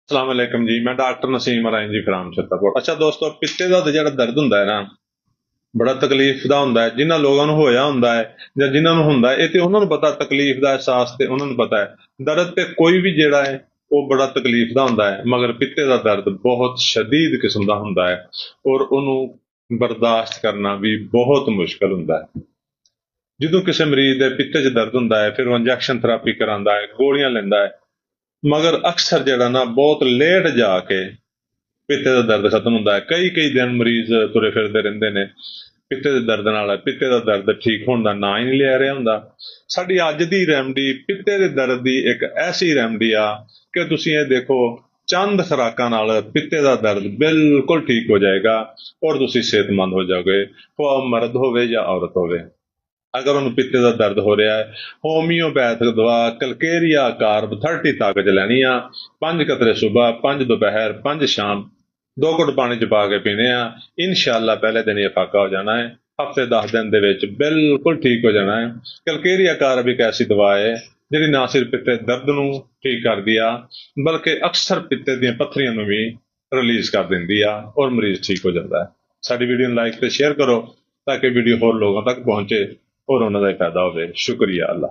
अस्सलाम वालेकुम जी। मैं डॉक्टर नसीम अराइन जी फराम छतरपुर। अच्छा दोस्तों, पित्ते ਦਾ ਜਿਹੜਾ ਦਰਦ ਹੁੰਦਾ ਹੈ ਨਾ, ਬੜਾ ਤਕਲੀਫ ਦਾ ਹੁੰਦਾ ਹੈ। ਜਿਨ੍ਹਾਂ ਲੋਕਾਂ ਨੂੰ ਹੋਇਆ ਹੁੰਦਾ ਹੈ ਜਾਂ ਜਿਨ੍ਹਾਂ ਨੂੰ ਹੁੰਦਾ ਹੈ, ਇਹ ਤੇ ਉਹਨਾਂ ਨੂੰ ਪਤਾ, ਤਕਲੀਫ ਦਾ ਅਹਿਸਾਸ ਤੇ ਉਹਨਾਂ ਨੂੰ ਪਤਾ ਹੈ। ਦਰਦ ਤੇ ਕੋਈ ਵੀ ਜਿਹੜਾ ਹੈ ਉਹ ਬੜਾ ਤਕਲੀਫ ਦਾ ਹੁੰਦਾ ਹੈ, ਮਗਰ ਪਿੱਤੇ ਦਾ ਦਰਦ ਬਹੁਤ ਸ਼ਦੀਦ ਕਿਸਮ ਦਾ ਹੁੰਦਾ ਹੈ ਔਰ ਉਹਨੂੰ ਬਰਦਾਸ਼ਤ ਕਰਨਾ ਵੀ ਬਹੁਤ ਮੁਸ਼ਕਲ ਹੁੰਦਾ ਹੈ। ਜਦੋਂ ਕਿਸੇ ਮਰੀਜ਼ ਦੇ ਪਿੱਤੇ 'ਚ ਦਰਦ ਹੁੰਦਾ ਹੈ, ਫਿਰ ਉਹ ਇੰਜੈਕਸ਼ਨ ਥੈਰੇਪੀ ਕਰਾਉਂਦਾ ਹੈ, ਗੋਲੀਆਂ ਲੈਂਦਾ ਹੈ, ਮਗਰ ਅਕਸਰ ਜਿਹੜਾ ਨਾ ਬਹੁਤ ਲੇਟ ਜਾ ਕੇ ਪਿੱਤੇ ਦਾ ਦਰਦ ਖਤਮ ਹੁੰਦਾ ਹੈ। ਕਈ ਕਈ ਦਿਨ ਮਰੀਜ਼ ਤੁਰੇ ਫਿਰਦੇ ਰਹਿੰਦੇ ਨੇ ਪਿੱਤੇ ਦੇ ਦਰਦ ਨਾਲ। ਪਿੱਤੇ ਦਾ ਦਰਦ ਠੀਕ ਹੋਣ ਦਾ ਨਾਂ ਹੀ ਨਹੀਂ ਲੈ ਰਿਹਾ ਹੁੰਦਾ। ਸਾਡੀ ਅੱਜ ਦੀ ਰੈਮਡੀ ਪਿੱਤੇ ਦੇ ਦਰਦ ਦੀ ਇੱਕ ਐਸੀ ਰੈਮਡੀ ਆ ਕਿ ਤੁਸੀਂ ਇਹ ਦੇਖੋ, ਚੰਦ ਖੁਰਾਕਾਂ ਨਾਲ ਪਿੱਤੇ ਦਾ ਦਰਦ ਬਿਲਕੁਲ ਠੀਕ ਹੋ ਜਾਏਗਾ ਔਰ ਤੁਸੀਂ ਸਿਹਤਮੰਦ ਹੋ ਜਾਓਗੇ, ਭਾਵੇਂ ਮਰਦ ਹੋਵੇ ਜਾਂ ਔਰਤ ਹੋਵੇ। ਅਗਰ ਉਹਨੂੰ ਪਿੱਤੇ ਦਾ ਦਰਦ ਹੋ ਰਿਹਾ ਹੈ, ਹੋਮਿਓਪੈਥਿਕ ਦਵਾ ਕਲਕੇਰੀਆ ਕਾਰਬ 30 ਤਾਕਤ ਲੈਣੀ ਆ। 5 ਕਤਰੇ ਸੁਬਹ, 5 ਦੁਪਹਿਰ, 5 ਸ਼ਾਮ, 2 ਘੁੱਟ ਪਾਣੀ 'ਚ ਪਾ ਕੇ ਪੀਣੇ ਆ। ਇਨਸ਼ਾਅੱਲਾ ਪਹਿਲੇ ਦਿਨ ਇਹ ਫਾਕਾ ਹੋ ਜਾਣਾ ਹੈ। ਹਫ਼ਤੇ 10 ਦਿਨ ਦੇ ਵਿੱਚ ਬਿਲਕੁਲ ਠੀਕ ਹੋ ਜਾਣਾ ਹੈ। ਕਲਕੇਰੀਆ ਕਾਰਬ ਇੱਕ ਐਸੀ ਦਵਾ ਹੈ ਜਿਹੜੀ ਨਾ ਸਿਰਫ ਪਿੱਤੇ ਦਰਦ ਨੂੰ ਠੀਕ ਕਰਦੀ ਆ, ਬਲਕਿ ਅਕਸਰ ਪਿੱਤੇ ਦੀਆਂ ਪੱਥਰੀਆਂ ਨੂੰ ਵੀ ਰਿਲੀਜ਼ ਕਰ ਦਿੰਦੀ ਆ ਔਰ ਮਰੀਜ਼ ਠੀਕ ਹੋ ਜਾਂਦਾ ਹੈ। ਸਾਡੀ ਵੀਡੀਓ ਨੂੰ ਲਾਈਕ ਤੇ ਸ਼ੇਅਰ ਕਰੋ ਤਾਂ ਕਿ ਵੀਡੀਓ ਹੋਰ ਲੋਕਾਂ ਤੱਕ ਪਹੁੰਚੇ ਔਰ ਉਹਨਾਂ ਦਾ ਫਾਇਦਾ ਹੋਵੇ। ਸ਼ੁਕਰੀਆ। ਅੱਲਾ